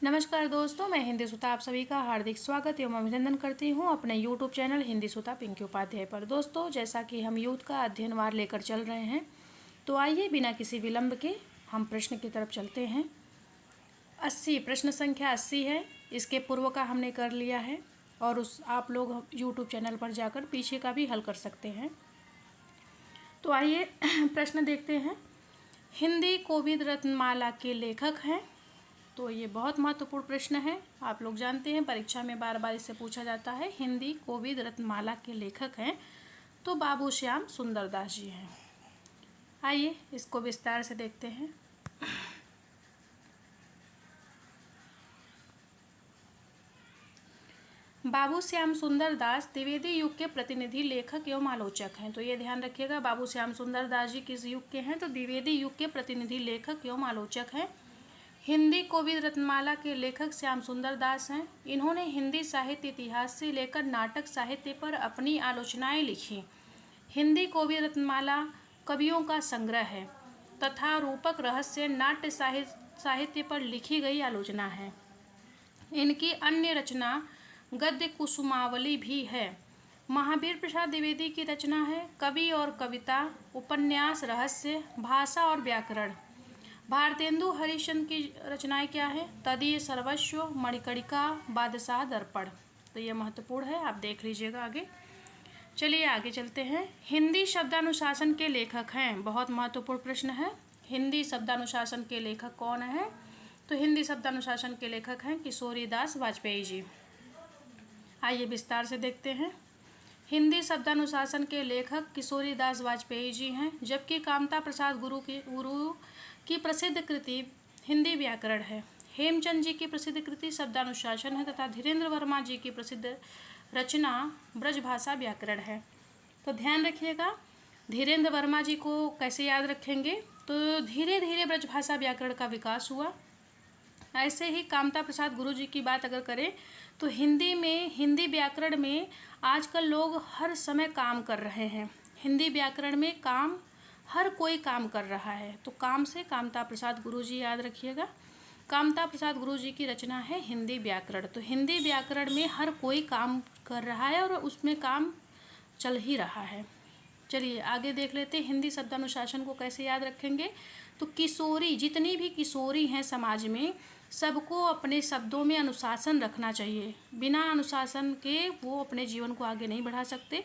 नमस्कार दोस्तों, मैं हिंदी सुता आप सभी का हार्दिक स्वागत एवं अभिनंदन करती हूं अपने यूट्यूब चैनल हिंदी सुता पिंकी उपाध्याय पर। दोस्तों, जैसा कि हम यूथ का अध्ययनवार लेकर चल रहे हैं, तो आइए बिना किसी विलंब के हम प्रश्न की तरफ चलते हैं। 80 प्रश्न संख्या 80 है। इसके पूर्व का हमने कर लिया है और उस आप लोग यूट्यूब चैनल पर जाकर पीछे का भी हल कर सकते हैं। तो आइए प्रश्न देखते हैं। हिंदी कोविद रत्नमाला के लेखक हैं। तो ये बहुत महत्वपूर्ण प्रश्न है। आप लोग जानते हैं परीक्षा में बार बार इससे पूछा जाता है। हिंदी कोविद रत्नमाला के लेखक हैं तो बाबू श्याम सुंदरदास जी हैं। आइए इसको विस्तार से देखते हैं। बाबू श्याम सुंदरदास द्विवेदी युग के प्रतिनिधि लेखक एवं आलोचक हैं। तो ये ध्यान रखिएगा, बाबू श्याम सुंदरदास जी किस युग के हैं? तो द्विवेदी युग के प्रतिनिधि लेखक एवं आलोचक हैं। हिंदी कोविद रत्नमाला के लेखक श्याम सुंदर दास हैं। इन्होंने हिंदी साहित्य इतिहास से लेकर नाटक साहित्य पर अपनी आलोचनाएं लिखी। हिंदी कोविद रत्नमाला कवियों का संग्रह है तथा रूपक रहस्य नाट्य साहित्य पर लिखी गई आलोचना है। इनकी अन्य रचना गद्य कुसुमावली भी है। महावीर प्रसाद द्विवेदी की रचना है कवि और कविता, उपन्यास, रहस्य, भाषा और व्याकरण। भारतेंदु हरिश्चंद्र की रचनाएं क्या है? तदीय सर्वस्व, मणिकर्णिका, बादशाह दर्पण। तो ये महत्वपूर्ण है, आप देख लीजिएगा आगे। चलिए आगे चलते हैं। हिंदी शब्दानुशासन के लेखक हैं। बहुत महत्वपूर्ण प्रश्न है। हिंदी शब्दानुशासन के लेखक कौन है? तो हिंदी शब्दानुशासन के लेखक हैं किशोरीदास वाजपेयी जी। आइए विस्तार से देखते हैं। हिंदी शब्दानुशासन के लेखक किशोरीदास वाजपेयी जी हैं, जबकि कामता प्रसाद गुरु की प्रसिद्ध कृति हिंदी व्याकरण है। हेमचंद जी की प्रसिद्ध कृति शब्दानुशासन है तथा धीरेन्द्र वर्मा जी की प्रसिद्ध रचना ब्रजभाषा व्याकरण है। तो ध्यान रखिएगा, धीरेन्द्र वर्मा जी को कैसे याद रखेंगे? तो धीरे धीरे ब्रजभाषा व्याकरण का विकास हुआ। ऐसे ही कामता प्रसाद गुरु जी की बात अगर करें तो हिंदी व्याकरण में आजकल लोग हर समय काम कर रहे हैं। हिंदी व्याकरण में हर कोई काम कर रहा है। तो काम से कामता प्रसाद गुरु जी याद रखिएगा। कामता प्रसाद गुरु जी की रचना है हिंदी व्याकरण। तो हिंदी व्याकरण में हर कोई काम कर रहा है और उसमें काम चल ही रहा है। चलिए आगे देख लेते हैं हिंदी शब्दानुशासन को कैसे याद रखेंगे। तो किशोरी, जितनी भी किशोरी हैं समाज में, सबको अपने शब्दों में अनुशासन रखना चाहिए। बिना अनुशासन के वो अपने जीवन को आगे नहीं बढ़ा सकते।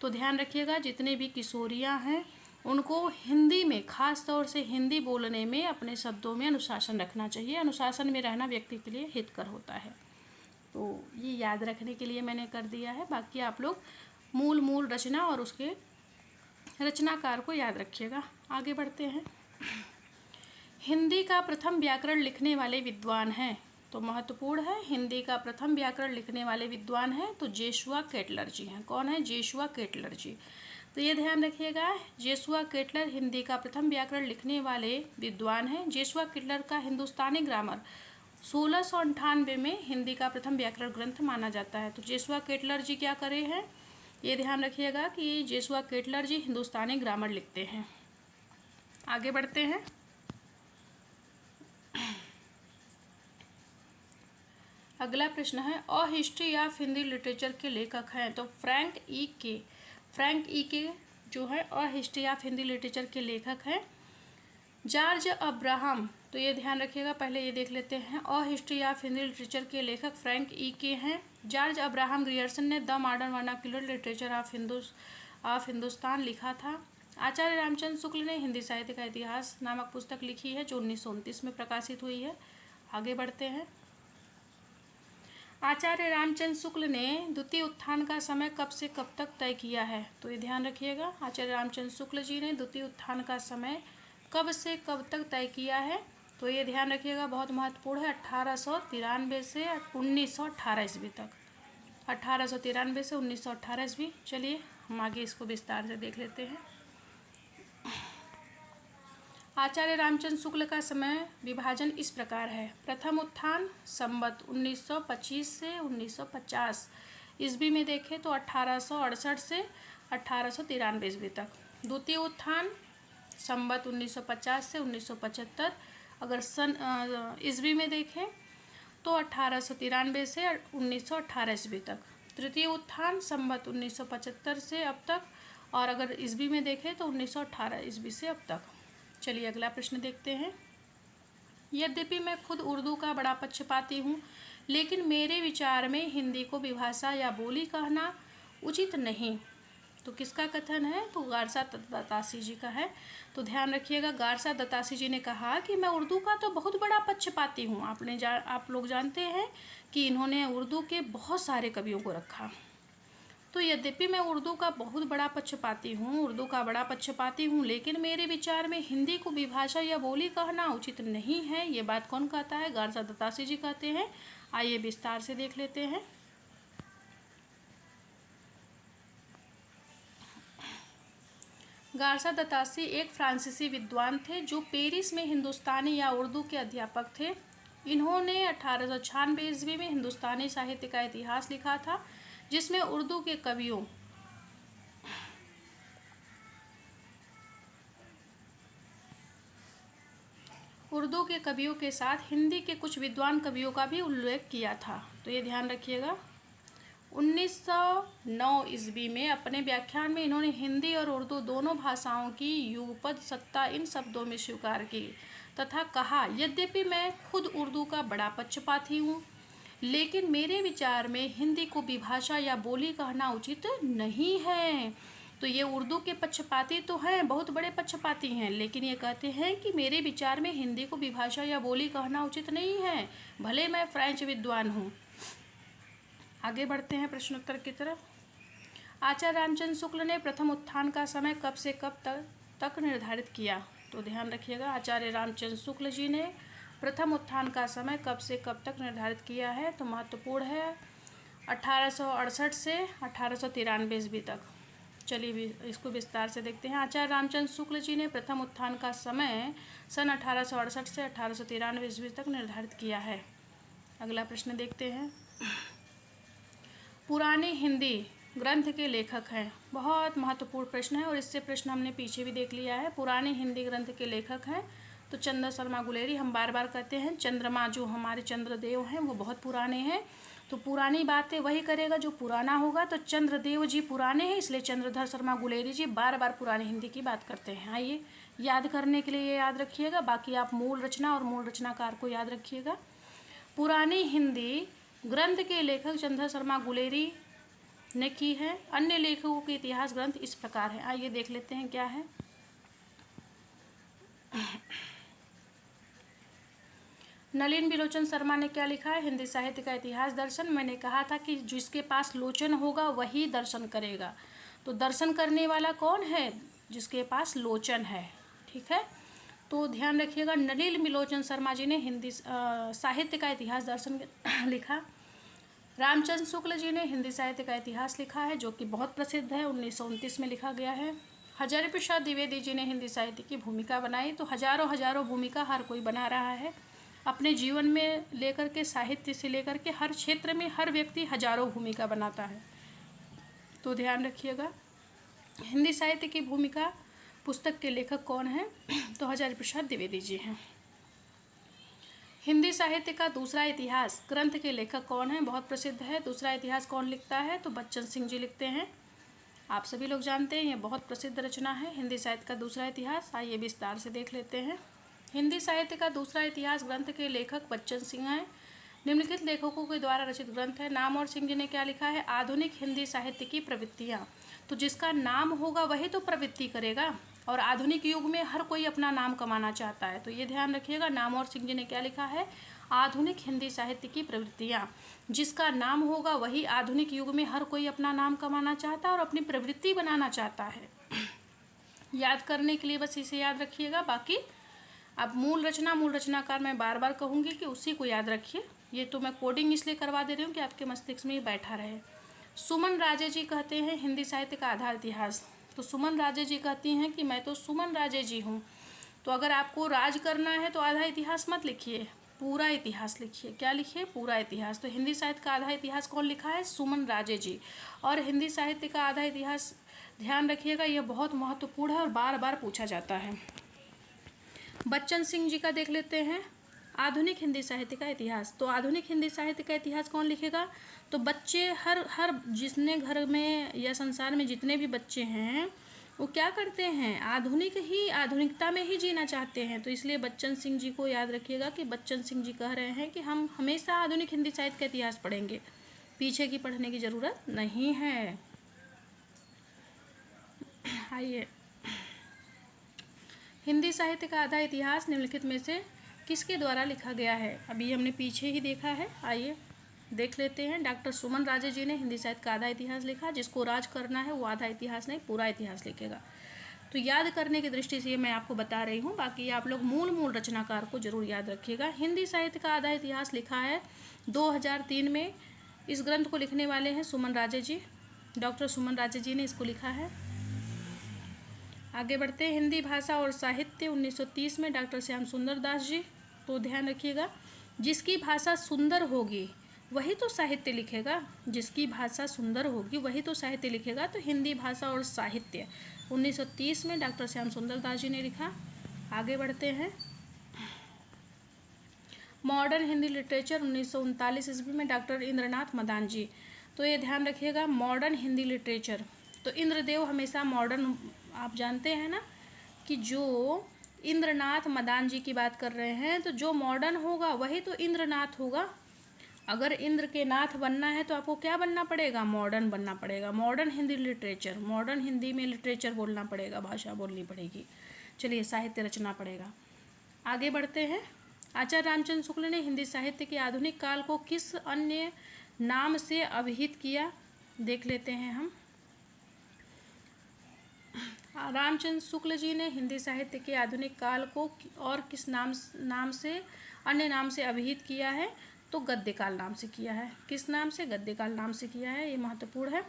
तो ध्यान रखिएगा, जितने भी किशोरियां हैं उनको हिंदी में, खास तौर से हिंदी बोलने में अपने शब्दों में अनुशासन रखना चाहिए। अनुशासन में रहना व्यक्ति के लिए हितकर होता है। तो ये याद रखने के लिए मैंने कर दिया है। बाकी आप लोग मूल रचना और उसके रचनाकार को याद रखिएगा। आगे बढ़ते हैं। हिंदी का प्रथम व्याकरण लिखने वाले विद्वान हैं। तो महत्वपूर्ण है, हिंदी का प्रथम व्याकरण लिखने वाले विद्वान हैं तो जोशुआ केटलर जी हैं। कौन है? जोशुआ केटलर जी। तो ये ध्यान रखिएगा, जोशुआ केटलर हिंदी का प्रथम व्याकरण लिखने वाले विद्वान हैं। जोशुआ केटलर का हिंदुस्तानी ग्रामर 1698 में हिंदी का प्रथम व्याकरण ग्रंथ माना जाता है। तो जोशुआ केटलर जी क्या करे हैं? ये ध्यान रखिएगा कि जोशुआ केटलर जी हिंदुस्तानी ग्रामर लिखते हैं। आगे बढ़ते हैं। अगला प्रश्न है, a history of Hindi literature के लेखक हैं। तो फ्रैंक ई के जो है a history of Hindi literature के लेखक हैं। जॉर्ज अब्राहम, तो ये ध्यान रखिएगा, पहले ये देख लेते हैं। A history of Hindi literature के लेखक फ्रैंक ई के हैं। जॉर्ज अब्राहम ग्रियर्सन ने the modern vernacular literature of Hindustan लिखा था। आचार्य रामचंद्र शुक्ल ने हिंदी साहित्य का इतिहास नामक पुस्तक लिखी है जो 1929 में प्रकाशित हुई है। आगे बढ़ते हैं। आचार्य रामचंद्र शुक्ल ने द्वितीय उत्थान का समय कब से कब तक तय किया है? तो ये ध्यान रखिएगा, आचार्य रामचंद्र शुक्ल जी ने द्वितीय उत्थान का समय कब से कब तक तय किया है? तो ये ध्यान रखिएगा, बहुत महत्वपूर्ण है, 1893 से 1918 ईस्वी तक। 1893 से 1918 ईस्वी। चलिए हम आगे इसको विस्तार से देख लेते हैं। आचार्य रामचंद्र शुक्ल का समय विभाजन इस प्रकार है। प्रथम उत्थान संवत 1925 से 1950 ईस्वी में देखें तो 1868 से 1893 ईस्वी तक। द्वितीय उत्थान संवत 1950 से 1975 अगर सन ईस्वी में देखें तो 1893 से 1918 ईस्वी तक। तृतीय उत्थान संवत 1975 से अब तक, और अगर ईस्वी में देखें तो 1918 ईस्वी से अब तक। चलिए अगला प्रश्न देखते हैं। यद्यपि मैं खुद उर्दू का बड़ा पक्षपाती हूँ, लेकिन मेरे विचार में हिंदी को विभाषा या बोली कहना उचित नहीं। तो किसका कथन है? तो गारसा दत्तासी जी का है। तो ध्यान रखिएगा, गारसा दत्तासी जी ने कहा कि मैं उर्दू का तो बहुत बड़ा पक्षपाती हूँ। आप लोग जानते हैं कि इन्होंने उर्दू के बहुत सारे कवियों को रखा। तो यद्यपि मैं उर्दू का बहुत बड़ा पक्षपाती हूँ, उर्दू का बड़ा पक्षपाती हूँ, लेकिन मेरे विचार में हिंदी को विभाषा या बोली कहना उचित नहीं है। ये बात कौन कहता है? गारसा दत्तासी जी कहते हैं। आइए विस्तार से देख लेते हैं। गारसा दत्तासी एक फ्रांसीसी विद्वान थे जो पेरिस में हिंदुस्तानी या उर्दू के अध्यापक थे। इन्होंने 1896 ईस्वी में हिंदुस्तानी साहित्य का इतिहास लिखा था, जिसमें उर्दू के कवियों के साथ हिंदी के कुछ विद्वान कवियों का भी उल्लेख किया था। तो ये ध्यान रखिएगा। 1909 ईस्वी में अपने व्याख्यान में इन्होंने हिंदी और उर्दू दोनों भाषाओं की युगपद सत्ता इन शब्दों में स्वीकार की तथा कहा, यद्यपि मैं खुद उर्दू का बड़ा पक्षपाती हूँ, लेकिन मेरे विचार में हिंदी को विभाषा या बोली कहना उचित नहीं है। तो ये उर्दू के पक्षपाती तो हैं, बहुत बड़े पक्षपाती हैं, लेकिन ये कहते हैं कि मेरे विचार में हिंदी को विभाषा या बोली कहना उचित नहीं है, भले मैं फ्रेंच विद्वान हूँ। आगे बढ़ते हैं प्रश्नोत्तर की तरफ। आचार्य रामचंद्र शुक्ल ने प्रथम उत्थान का समय कब से कब तक निर्धारित किया? तो ध्यान रखिएगा, आचार्य रामचंद्र शुक्ल जी ने प्रथम उत्थान का समय कब से कब तक निर्धारित किया है? तो महत्वपूर्ण है 1868 से 1893 ईस्वी तक। चलिए इसको विस्तार से देखते हैं। आचार्य रामचंद्र शुक्ल जी ने प्रथम उत्थान का समय सन 1868 से 1893 ईस्वी तक निर्धारित किया है। अगला प्रश्न देखते हैं। पुराने हिंदी ग्रंथ के लेखक हैं। बहुत महत्वपूर्ण प्रश्न है और इससे प्रश्न हमने पीछे भी देख लिया है। पुराने हिंदी ग्रंथ के लेखक हैं तो चंद्र शर्मा गुलेरी। हम बार बार कहते हैं चंद्रमा, जो हमारे चंद्रदेव हैं वो बहुत पुराने हैं, तो पुरानी बातें वही करेगा जो पुराना होगा। तो चंद्रदेव जी पुराने हैं, इसलिए चंद्रधर शर्मा गुलेरी जी बार बार पुरानी हिंदी की बात करते हैं। आइए याद करने के लिए याद रखिएगा, बाकी आप मूल रचना और मूल रचनाकार को याद रखिएगा। पुरानी हिंदी ग्रंथ के लेखक चंद्रधर शर्मा गुलेरी ने की है। अन्य लेखकों के इतिहास ग्रंथ इस प्रकार है। आइए देख लेते हैं क्या है। नलिन बिलोचन शर्मा ने क्या लिखा है? हिंदी साहित्य का इतिहास दर्शन। मैंने कहा था कि जिसके पास लोचन होगा वही दर्शन करेगा। तो दर्शन करने वाला कौन है? जिसके पास लोचन है। ठीक है, तो ध्यान रखिएगा। नलिन बिलोचन शर्मा जी ने हिंदी साहित्य का इतिहास दर्शन लिखा। रामचंद्र शुक्ल जी ने हिंदी साहित्य का इतिहास लिखा है, जो कि बहुत प्रसिद्ध है, 1929 में लिखा गया है। हजारी प्रसाद द्विवेदी जी ने हिंदी साहित्य की भूमिका बनाई। तो हजारों भूमिका हर कोई बना रहा है अपने जीवन में लेकर के, साहित्य से लेकर के हर क्षेत्र में हर व्यक्ति हजारों भूमिका बनाता है। तो ध्यान रखिएगा। हिंदी साहित्य की भूमिका पुस्तक के लेखक कौन हैं? तो हजारी प्रसाद द्विवेदी जी हैं। हिंदी साहित्य का दूसरा इतिहास ग्रंथ के लेखक कौन है? बहुत प्रसिद्ध है। दूसरा इतिहास कौन लिखता है? तो बच्चन सिंह जी लिखते हैं। आप सभी लोग जानते हैं, ये बहुत प्रसिद्ध रचना है हिंदी साहित्य का दूसरा इतिहास। आइए विस्तार से देख लेते हैं। हिंदी साहित्य का दूसरा इतिहास ग्रंथ के लेखक बच्चन सिंह हैं। निम्नलिखित लेखकों के द्वारा रचित ग्रंथ है। नाम और सिंह जी ने क्या लिखा है? आधुनिक हिंदी साहित्य की प्रवृत्तियाँ। तो जिसका नाम होगा वही तो प्रवृत्ति करेगा, और आधुनिक युग में हर कोई अपना नाम कमाना चाहता है। तो ये ध्यान रखिएगा। नाम और सिंह जी ने क्या लिखा है? आधुनिक हिंदी साहित्य की प्रवृत्तियाँ। जिसका नाम होगा वही आधुनिक युग में हर कोई अपना नाम कमाना चाहता है और अपनी प्रवृत्ति बनाना चाहता है। याद करने के लिए बस इसे याद रखिएगा। बाकी अब मूल रचनाकार मैं बार बार कहूँगी कि उसी को याद रखिए। ये तो मैं कोडिंग इसलिए करवा दे रही हूँ कि आपके मस्तिष्क में ये बैठा रहे। सुमन राजे जी कहते हैं हिंदी साहित्य का आधार इतिहास। तो सुमन राजे जी कहती हैं कि मैं तो सुमन राजे जी हूँ। तो अगर आपको राज करना है तो आधा इतिहास मत लिखिए, पूरा इतिहास लिखिए। क्या लिखिए? पूरा इतिहास। तो हिंदी साहित्य का आधा इतिहास कौन लिखा है? सुमन राजे जी। और हिंदी साहित्य का आधा इतिहास ध्यान रखिएगा, यह बहुत महत्वपूर्ण है और बार बार पूछा जाता है। बच्चन सिंह जी का देख लेते हैं। आधुनिक हिंदी साहित्य का इतिहास। तो आधुनिक हिंदी साहित्य का इतिहास कौन लिखेगा? तो बच्चे हर जिसने घर में या संसार में जितने भी बच्चे हैं वो क्या करते हैं? आधुनिकता में ही जीना चाहते हैं। तो इसलिए बच्चन सिंह जी को याद रखिएगा कि बच्चन सिंह जी कह रहे हैं कि हम हमेशा आधुनिक हिंदी साहित्य का इतिहास पढ़ेंगे, पीछे की पढ़ने की ज़रूरत नहीं है। आइए, हिंदी साहित्य का आधा इतिहास निम्नलिखित में से किसके द्वारा लिखा गया है? अभी हमने पीछे ही देखा है, आइए देख लेते हैं। डॉक्टर सुमन राजे जी ने हिंदी साहित्य का आधा इतिहास लिखा। जिसको राज करना है वो आधा इतिहास नहीं पूरा इतिहास लिखेगा। तो याद करने की दृष्टि से मैं आपको बता रही हूँ, बाकी आप लोग मूल रचनाकार को जरूर याद रखिएगा। हिंदी साहित्य का आधा इतिहास लिखा है 2003 में। इस ग्रंथ को लिखने वाले हैं सुमन राजे जी, डॉक्टर सुमन राजे जी ने इसको लिखा है। आगे बढ़ते हैं। हिंदी भाषा और साहित्य 1930 में डॉक्टर श्याम सुंदर दास जी। तो ध्यान रखिएगा, जिसकी भाषा सुंदर होगी वही तो साहित्य लिखेगा, जिसकी भाषा सुंदर होगी वही तो साहित्य लिखेगा। तो हिंदी भाषा और साहित्य 1930 में डॉक्टर श्याम सुंदर दास जी ने लिखा। आगे बढ़ते हैं। मॉडर्न हिंदी लिटरेचर 1939 ईस्वी में डॉक्टर इंद्रनाथ मदान जी। तो ये ध्यान रखिएगा, मॉडर्न हिंदी लिटरेचर। तो इंद्रदेव हमेशा मॉडर्न, आप जानते हैं ना कि जो इंद्रनाथ मदान जी की बात कर रहे हैं, तो जो मॉडर्न होगा वही तो इंद्रनाथ होगा। अगर इंद्र के नाथ बनना है तो आपको क्या बनना पड़ेगा? मॉडर्न बनना पड़ेगा। Modern Hindi literature, modern Hindi में लिटरेचर बोलना पड़ेगा, भाषा बोलनी पड़ेगी। चलिए, साहित्य रचना पड़ेगा। आगे बढ़ते हैं। आचार्य रामचंद्र शुक्ल ने हिंदी साहित्य के आधुनिक काल को किस अन्य नाम से अभिहित किया? देख लेते हैं हम। रामचंद्र शुक्ल जी ने हिंदी साहित्य के आधुनिक काल को और किस नाम से, अन्य नाम से अभिहित किया है? तो गद्यकाल नाम से किया है। किस नाम से? गद्यकाल नाम से किया है। ये महत्वपूर्ण है।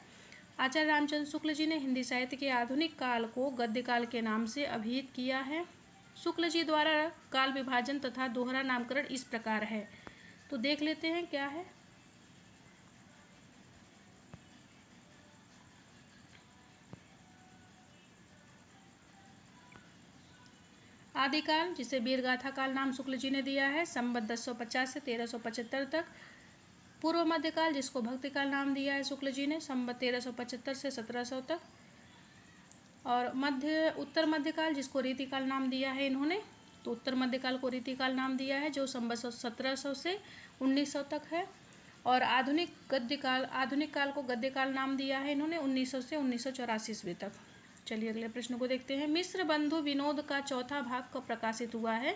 आचार्य रामचंद्र शुक्ल जी ने हिंदी साहित्य के आधुनिक काल को गद्यकाल के नाम से अभिहित किया है। शुक्ल जी द्वारा काल विभाजन तथा दोहरा नामकरण इस प्रकार है। तो देख लेते हैं क्या है। आदिकाल, जिसे वीरगाथा काल नाम शुक्ल जी ने दिया है, संवत 1050 से 1375 तक। पूर्व मध्यकाल, जिसको भक्तिकाल नाम दिया है शुक्ल जी ने, संवत 1375 से 1700 तक। और उत्तर मध्यकाल, जिसको रीतिकाल नाम दिया है इन्होंने, तो उत्तर मध्यकाल को रीतिकाल नाम दिया है, जो संवत 1700 से 1900 तक है। और आधुनिक काल को गद्यकाल नाम दिया है इन्होंने 1900 से 1984 ईस्वी तक। चलिए अगले प्रश्न को देखते हैं। मिश्र बंधु विनोद का चौथा भाग कब प्रकाशित हुआ है?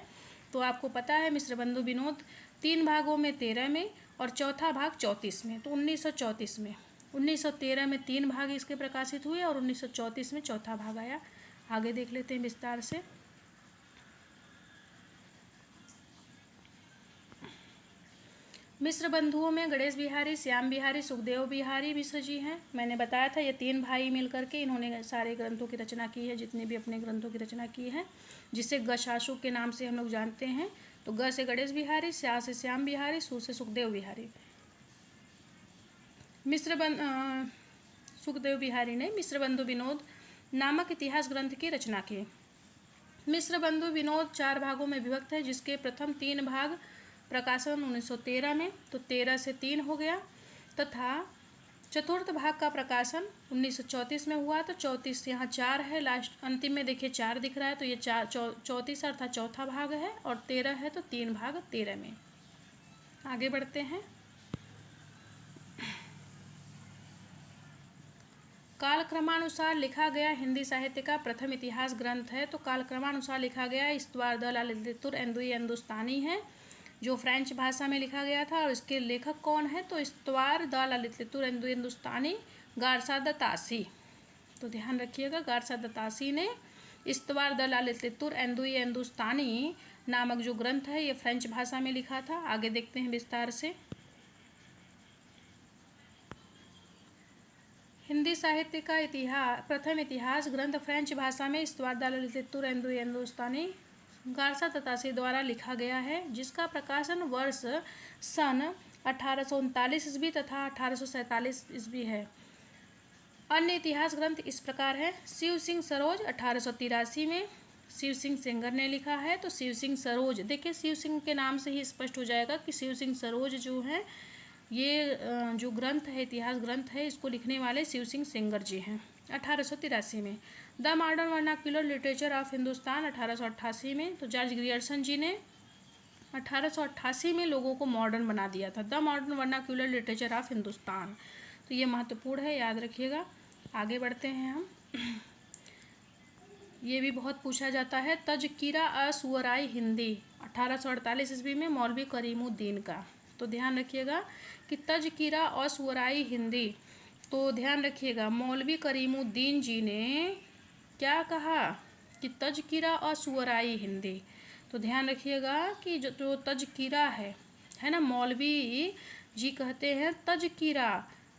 तो आपको पता है मिश्र बंधु विनोद 3 भागों में 13 में और चौथा भाग 34 में। तो 1934 में, 1913 में 3 भाग इसके प्रकाशित हुए और 1934 में चौथा भाग आया। आगे देख लेते हैं विस्तार से। मिश्र बंधुओं में गणेश बिहारी, श्याम बिहारी, सुखदेव बिहारी मिश्र जी हैं। मैंने बताया था ये 3 भाई मिलकर के इन्होंने सारे ग्रंथों की रचना की है, जितने भी अपने ग्रंथों की रचना की है, जिसे गशासु के नाम से हम लोग जानते हैं। तो ग से गणेश बिहारी, श्या से श्याम बिहारी, सु से सुखदेव बिहारी। सुखदेव बिहारी ने मिश्र बंधु विनोद नामक इतिहास ग्रंथ की रचना की। मिश्र बंधु विनोद 4 भागों में विभक्त है, जिसके प्रथम 3 भाग प्रकाशन 1913 में, तो 13 से 3 हो गया, तथा चतुर्थ भाग का प्रकाशन 1934 में हुआ। तो 34 यहाँ 4 है, लास्ट अंतिम में देखिए 4 दिख रहा है, तो ये 34 अर्थात चौथा भाग है, और 13 है तो 3 भाग 13 में। आगे बढ़ते हैं। कालक्रमानुसार लिखा गया हिंदी साहित्य का प्रथम इतिहास ग्रंथ है। तो कालक्रमानुसार लिखा गया इस्तवार द ललितुर एंदुई हिंदुस्तानी है, जो फ्रेंच भाषा में लिखा गया था। और इसके लेखक कौन है? तो इस्तवार द ललितुर एंदुई हिंदुस्तानी गारसा द तासी। तो ध्यान रखिएगा, गारसा द तासी ने इस्तवार द ललितुर एंदुई हिंदुस्तानी नामक जो ग्रंथ है ये फ्रेंच भाषा में लिखा था। आगे देखते हैं विस्तार से। हिंदी साहित्य का प्रथम इतिहास ग्रंथ फ्रेंच भाषा में इस्तवार द ललितुर एंदुई हिंदुस्तानी गारसा तासी द्वारा लिखा गया है, जिसका प्रकाशन वर्ष सन 1839 ईस्वी तथा 1847 ईस्वी है। अन्य इतिहास ग्रंथ इस प्रकार है। शिव सिंह सरोज 1883 में, शिव सिंह सेंगर ने लिखा है। तो शिव सिंह सरोज, देखिए शिव सिंह के नाम से ही स्पष्ट हो जाएगा कि शिव सिंह सरोज जो है ये जो ग्रंथ है, इतिहास ग्रंथ है, इसको लिखने वाले शिव सिंह सेंगर जी हैं। 1883 में the modern vernacular literature of Hindustan 1888 में, तो जॉर्ज ग्रियर्सन जी ने 1888 में लोगों को मॉडर्न बना दिया था, the modern vernacular literature of Hindustan. तो ये महत्वपूर्ण है, याद रखिएगा। आगे बढ़ते हैं हम। ये भी बहुत पूछा जाता है, तज़किरा असुअराई हिंदी 1848 ईस्वी में मौलवी करीमुद्दीन का। तो ध्यान रखिएगा कि तज़किरा असुअराई हिंदी, तो ध्यान रखिएगा मौलवी करीमुद्दीन जी ने क्या कहा कि तज़किरा असुअराई हिंदी। तो ध्यान रखिएगा कि जो तज़किरा है ना, मौलवी जी कहते हैं तज़किरा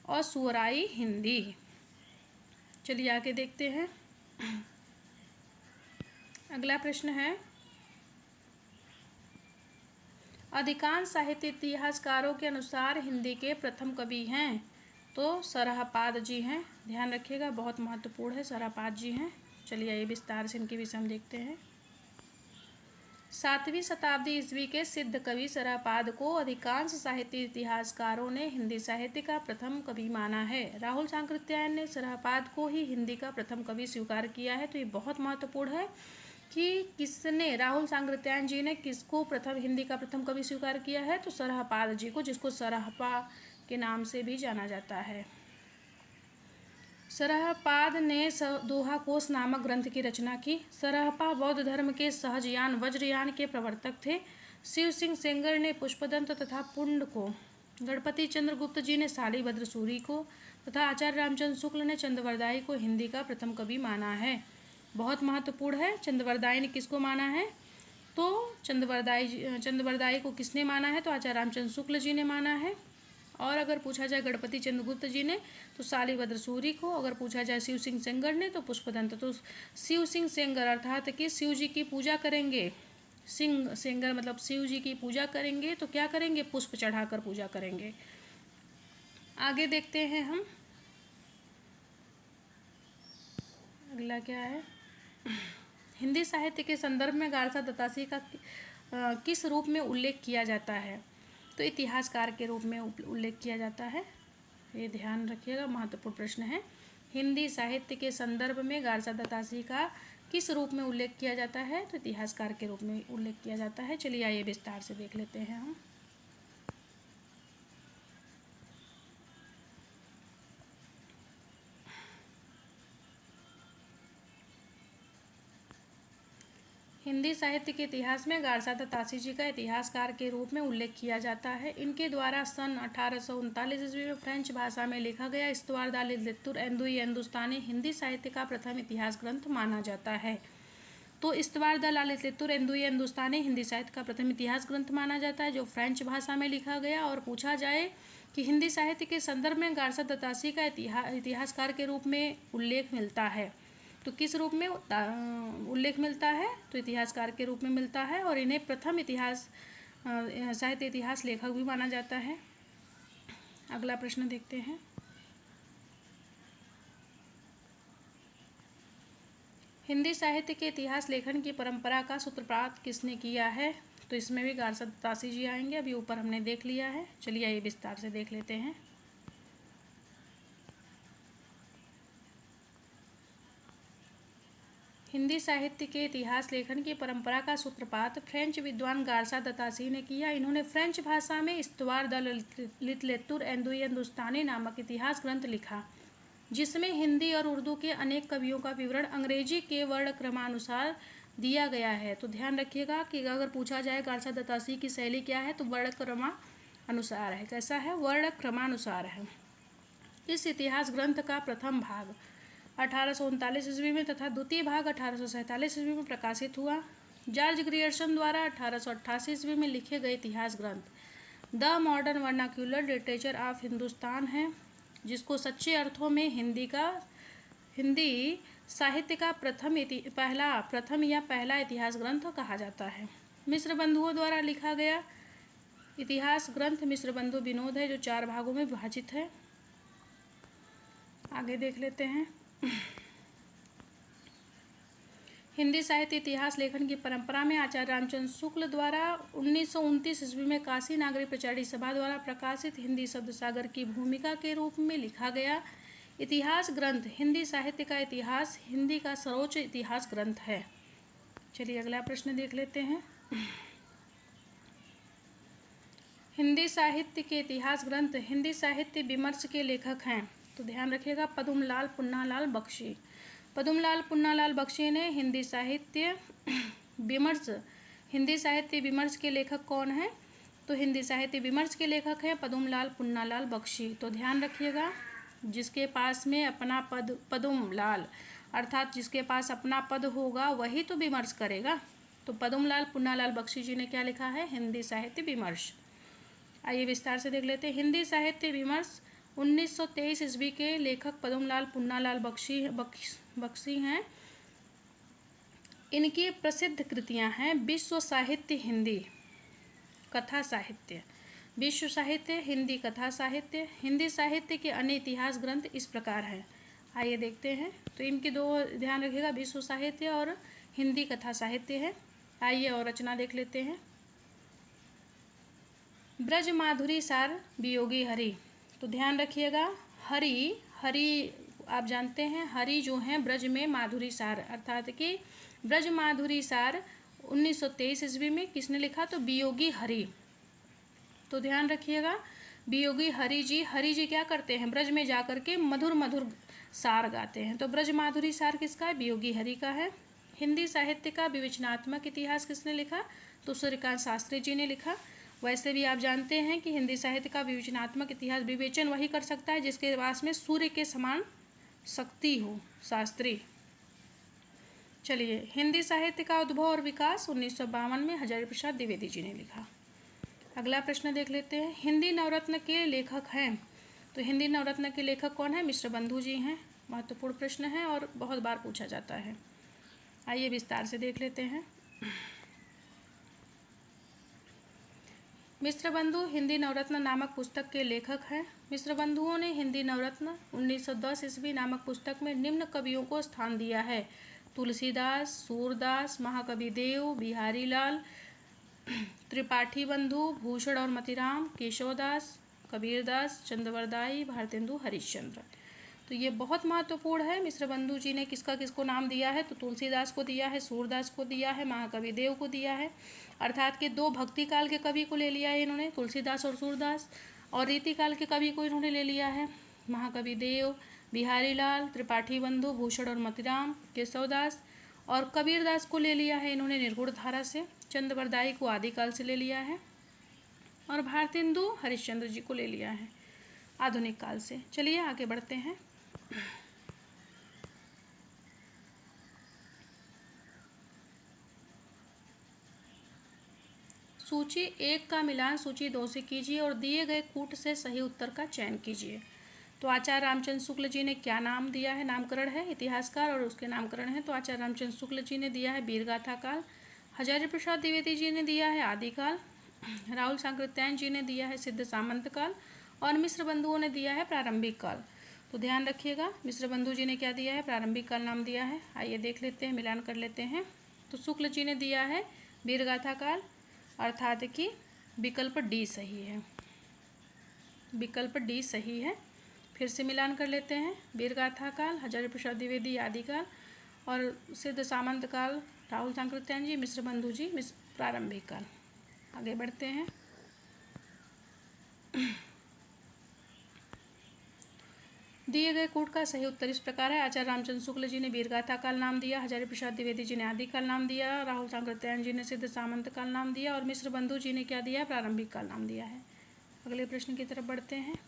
असुअराई हिंदी। चलिए आगे देखते हैं। अगला प्रश्न है, अधिकांश साहित्य इतिहासकारों के अनुसार हिंदी के प्रथम कवि हैं। तो सरहपाद जी हैं, ध्यान रखिएगा, बहुत महत्वपूर्ण है, सरहपाद जी हैं। चलिए आइए विस्तार से इनके विषय में देखते हैं। 7वीं शताब्दी ईस्वी के सिद्ध कवि सरहपाद को अधिकांश साहित्य इतिहासकारों ने हिंदी साहित्य का प्रथम कवि माना है। राहुल सांकृत्यायन ने सरहपाद को ही हिंदी का प्रथम कवि स्वीकार किया है। तो ये बहुत महत्वपूर्ण है कि किसने, राहुल सांकृत्यायन जी ने किसको प्रथम हिंदी का प्रथम कवि स्वीकार किया है, तो सरहपाद जी को, जिसको सरहपा के नाम से भी जाना जाता है। सरहपाद ने दोहा कोश नामक ग्रंथ की रचना की। सरहपा बौद्ध धर्म के सहजयान वज्रयान के प्रवर्तक थे। शिव सिंह सेंगर ने पुष्पदंत तथा पुंड को, गणपति चंद्र गुप्त जी ने शालिभद्र सूरी को तथा आचार्य रामचंद्र शुक्ल ने चंद्रवरदाई को हिंदी का प्रथम कवि माना है। बहुत महत्वपूर्ण है, चंद्रवरदाई ने किसको माना है, तो चंद्रवरदाई को किसने माना है, तो आचार्य रामचंद्र शुक्ल जी ने माना है। और अगर पूछा जाए गणपति चंद्रगुप्त जी ने तो शालिभद्र सूरी को, अगर पूछा जाए शिव सिंह सेंगर ने तो पुष्पदंत। तो शिव सिंह सेंगर अर्थात कि शिव जी की पूजा करेंगे, सिंह सेंगर मतलब शिव जी की पूजा करेंगे, तो क्या करेंगे, पुष्प चढ़ाकर पूजा करेंगे। आगे देखते हैं हम, अगला क्या है, हिंदी साहित्य के संदर्भ में गारसा दत्तासी का किस रूप में उल्लेख किया जाता है, तो इतिहासकार के रूप में उल्लेख किया जाता है। ये ध्यान रखिएगा, महत्वपूर्ण प्रश्न है। हिंदी साहित्य के संदर्भ में गारसा दत्तासी का किस रूप में उल्लेख किया जाता है, तो इतिहासकार के रूप में उल्लेख किया जाता है। चलिए आइए विस्तार से देख लेते हैं हम। हिंदी साहित्य के इतिहास में गारसा दत्तासी जी का इतिहासकार के रूप में उल्लेख किया जाता है। इनके द्वारा सन 1839 ईस्वी में फ्रेंच भाषा में लिखा गया इस्तवार दा लितुर एंदुई हिंदुस्तानी हिंदी साहित्य का प्रथम इतिहास ग्रंथ माना जाता है। तो इस्तवार दा लितुर एंदुई हिंदुस्तानी हिंदी साहित्य का प्रथम इतिहास ग्रंथ माना जाता है, जो फ्रेंच भाषा में लिखा गया। और पूछा जाए कि हिंदी साहित्य के संदर्भ में गारसा दत्तासी का इतिहासकार के रूप में उल्लेख मिलता है, तो किस रूप में उल्लेख मिलता है, तो इतिहासकार के रूप में मिलता है। और इन्हें प्रथम साहित्य इतिहास लेखक भी माना जाता है। अगला प्रश्न देखते हैं, हिंदी साहित्य के इतिहास लेखन की परंपरा का सूत्रपात किसने किया है, तो इसमें भी गारसा दत्तासी जी आएंगे। अभी ऊपर हमने देख लिया है, चलिए ये विस्तार से देख लेते हैं। हिंदी साहित्य के इतिहास लेखन की परंपरा का सूत्रपात फ्रेंच विद्वान गारसा दत्तासी ने किया। इन्होंने फ्रेंच भाषा में इस्तवार दा लितुर एंदुई हिंदुस्तानी नामक इतिहास ग्रंथ लिखा, जिसमें हिंदी और उर्दू के अनेक कवियों का विवरण अंग्रेजी के वर्णक्रमानुसार दिया गया है। तो ध्यान रखिएगा कि अगर पूछा जाए गारसा दत्तासी की शैली क्या है, तो वर्णक्रमानुसार है। कैसा है, वर्णक्रमानुसार है। इस इतिहास ग्रंथ का प्रथम भाग 1839 ईस्वी में तथा द्वितीय भाग 1847 ईस्वी में प्रकाशित हुआ। जॉर्ज ग्रियर्सन द्वारा 1888 ईस्वी में लिखे गए इतिहास ग्रंथ the modern vernacular literature of Hindustan है, जिसको सच्चे अर्थों में हिंदी साहित्य का पहला इतिहास ग्रंथ कहा जाता है। मिश्र बंधुओं द्वारा लिखा गया इतिहास ग्रंथ मिश्र बंधु विनोद है, जो 4 भागों में विभाजित है। आगे देख लेते हैं, हिंदी साहित्य इतिहास लेखन की परंपरा में आचार्य रामचंद्र शुक्ल द्वारा 1929 ईस्वी में काशी नागरिक प्रचारी सभा द्वारा प्रकाशित हिंदी शब्द सागर की भूमिका के रूप में लिखा गया इतिहास ग्रंथ हिंदी साहित्य का इतिहास हिंदी का सर्वोच्च इतिहास ग्रंथ है। चलिए अगला प्रश्न देख लेते हैं। हिंदी साहित्य के इतिहास ग्रंथ हिंदी साहित्य विमर्श के लेखक हैं, तो ध्यान रखिएगा पद्मलाल पुन्नालाल बख्शी। पद्मलाल पुन्नालाल बख्शी ने हिंदी साहित्य विमर्श के लेखक कौन हैं? तो हिंदी साहित्य विमर्श के लेखक हैं पद्मलाल पुन्नालाल बख्शी। तो ध्यान रखिएगा जिसके पास में अपना पद पद्मलाल अर्थात जिसके पास अपना पद होगा वही तो विमर्श करेगा। तो पद्मलाल पुन्नालाल बख्शी जी ने क्या लिखा है? हिंदी साहित्य विमर्श। आइए विस्तार से देख लेते हैं। हिंदी साहित्य विमर्श 1923 ईस्वी के लेखक पद्मलाल पुन्नालाल बख्शी हैं। इनकी प्रसिद्ध कृतियां हैं विश्व साहित्य हिंदी कथा साहित्य, विश्व साहित्य हिंदी कथा साहित्य। हिंदी साहित्य के अन्य इतिहास ग्रंथ इस प्रकार हैं। आइए देखते हैं। तो इनके दो ध्यान रखिएगा विश्व साहित्य और हिंदी कथा साहित्य है। आइए और रचना देख लेते हैं। ब्रज माधुरी सार वियोगी हरि। तो ध्यान रखिएगा हरि आप जानते हैं हरि जो हैं ब्रज में माधुरी सार अर्थात कि ब्रज माधुरी सार 1923 ईस्वी में किसने लिखा? तो वियोगी हरि। तो ध्यान रखिएगा वियोगी हरि जी क्या करते हैं? ब्रज में जाकर के मधुर मधुर सार गाते हैं। तो ब्रज माधुरी सार किसका है? वियोगी हरि का है। हिंदी साहित्य का विवेचनात्मक इतिहास किसने लिखा? तो सूर्यकांत शास्त्री जी ने लिखा। वैसे भी आप जानते हैं कि हिंदी साहित्य का विवेचनात्मक इतिहास विवेचन वही कर सकता है जिसके पास में सूर्य के समान शक्ति हो, शास्त्री। चलिए हिंदी साहित्य का उद्भव और विकास 1952 में हजारी प्रसाद द्विवेदी जी ने लिखा। अगला प्रश्न देख लेते हैं। हिंदी नवरत्न के लेखक हैं, तो हिंदी नवरत्न के लेखक कौन है? मिश्र बंधु जी हैं। महत्वपूर्ण प्रश्न है और बहुत बार पूछा जाता है। आइए विस्तार से देख लेते हैं। मिश्र बंधु हिंदी नवरत्न नामक पुस्तक के लेखक हैं। मिश्र बंधुओं ने हिंदी नवरत्न 1910 ईस्वी नामक पुस्तक में निम्न कवियों को स्थान दिया है: तुलसीदास, सूरदास, महाकवि देव, बिहारी लाल, त्रिपाठी बंधु, भूषण और मतीराम, केशवदास, कबीरदास, चंद्रवरदाई, भारतेंदु हरिश्चंद्र। तो ये बहुत महत्वपूर्ण है। मिश्र बंधु जी ने किसको नाम दिया है? तो तुलसीदास को दिया है, सूरदास को दिया है, महाकवि देव को दिया है। अर्थात के दो भक्ति काल के कवि को ले लिया है इन्होंने, तुलसीदास और सूरदास, और रीति काल के कवि को इन्होंने ले लिया है, महाकवि देव, बिहारी लाल, त्रिपाठी बंधु, भूषण और मतीराम, केशवदास, और कबीरदास को ले लिया है इन्होंने निर्गुण धारा से, चंद्रवरदाई को आदिकाल से ले लिया है, और भारतेंदु हरिश्चंद्र जी को ले लिया है आधुनिक काल से। चलिए आगे बढ़ते हैं। सूची 1 का मिलान सूची 2 से कीजिए और दिए गए कूट से सही उत्तर का चयन कीजिए। तो आचार्य रामचंद्र शुक्ल जी ने क्या नाम दिया है? नामकरण है इतिहासकार और उसके नामकरण है। तो आचार्य रामचंद्र शुक्ल जी ने दिया है वीरगाथा काल, हजारी प्रसाद द्विवेदी जी ने दिया है आदिकाल, राहुल सांकृत्यायन जी ने दिया है सिद्ध सामंत काल, और मिश्र बंधुओं ने दिया है प्रारंभिक काल। तो ध्यान रखिएगा मिश्र बंधु जी ने क्या दिया है? प्रारंभिक काल नाम दिया है। आइए देख लेते हैं, मिलान कर लेते हैं। तो शुक्ल जी ने दिया है वीरगाथा काल, अर्थात कि विकल्प डी सही है, विकल्प डी सही है। फिर से मिलान कर लेते हैं। वीरगाथा काल हजारी प्रसाद द्विवेदी आदिकाल, और सिद्ध सामंत काल राहुल सांकृत्यायन जी, मिश्र बंधु जी प्रारंभिक काल। आगे बढ़ते हैं। दिए गए कूट का सही उत्तर इस प्रकार है। आचार्य रामचंद्र शुक्ल जी ने वीरगाथा काल नाम दिया, हजारी प्रसाद द्विवेदी जी ने आदिकाल नाम दिया, राहुल सांकृत्यायन जी ने सिद्ध सामंत काल नाम दिया, और मिश्र बंधु जी ने क्या दिया? प्रारंभिक काल नाम दिया है। अगले प्रश्न की तरफ बढ़ते हैं।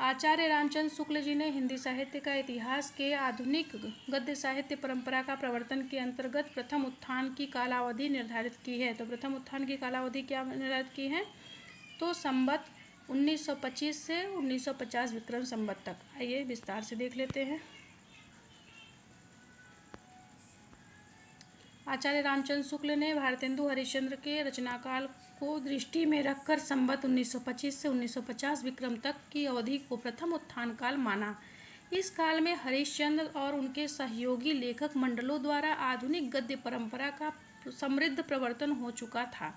आचार्य रामचंद्र शुक्ल जी ने हिंदी साहित्य का इतिहास के आधुनिक गद्य साहित्य परंपरा का प्रवर्तन के अंतर्गत प्रथम उत्थान की कालावधि निर्धारित की है। तो प्रथम उत्थान की कालावधि क्या निर्धारित की है? तो संवत 1925 से 1950 विक्रम संवत तक। आइए विस्तार से देख लेते हैं। आचार्य रामचंद्र शुक्ल ने भारतेंदु हरिश्चंद्र के रचनाकाल को दृष्टि में रखकर संवत 1925 से 1950 विक्रम तक की अवधि को प्रथम उत्थान काल माना। इस काल में हरिश्चंद्र और उनके सहयोगी लेखक मंडलों द्वारा आधुनिक गद्य परंपरा का समृद्ध प्रवर्तन हो चुका था,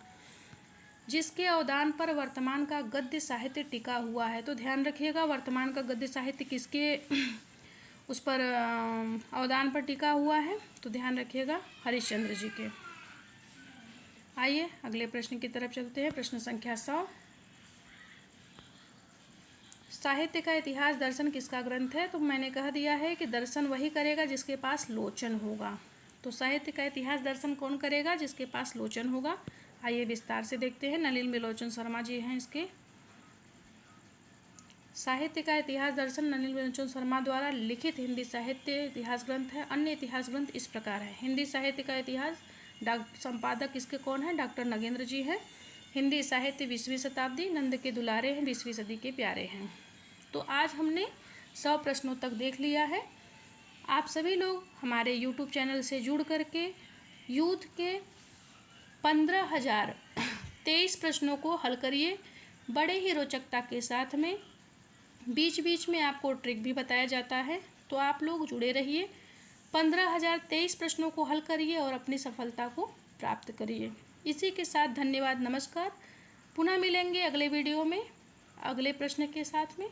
जिसके अवदान पर वर्तमान का गद्य साहित्य टिका हुआ है। तो ध्यान रखिएगा, वर्तमान का गद्य साहित्य किसके उस पर अवदान पर टिका हुआ है, तो ध्यान रखिएगा हरिश्चंद्र जी के। आइए अगले प्रश्न की तरफ चलते हैं। प्रश्न संख्या 100। साहित्य का इतिहास दर्शन किसका ग्रंथ है? तो मैंने कह दिया है कि दर्शन वही करेगा जिसके पास लोचन होगा। तो साहित्य का इतिहास दर्शन कौन करेगा? जिसके पास लोचन होगा। आइए विस्तार से देखते हैं। नलिन बिलोचन शर्मा जी हैं इसके। साहित्य का इतिहास दर्शन नलिन बिलोचन शर्मा द्वारा लिखित हिंदी साहित्य इतिहास ग्रंथ है। अन्य इतिहास ग्रंथ इस प्रकार है। हिंदी साहित्य का इतिहास संपादक इसके कौन है? डॉक्टर नगेंद्र जी है। हिंदी साहित्य 20वीं शताब्दी, नंद के दुलारे हैं, 20वीं सदी के प्यारे हैं। तो आज हमने 100 प्रश्नों तक देख लिया है। आप सभी लोग हमारे YouTube चैनल से जुड़ करके यूथ के 15,023 प्रश्नों को हल करिए बड़े ही रोचकता के साथ में। बीच बीच में आपको ट्रिक भी बताया जाता है, तो आप लोग जुड़े रहिए। 15,023 प्रश्नों को हल करिए और अपनी सफलता को प्राप्त करिए। इसी के साथ धन्यवाद, नमस्कार। पुनः मिलेंगे अगले वीडियो में अगले प्रश्न के साथ में।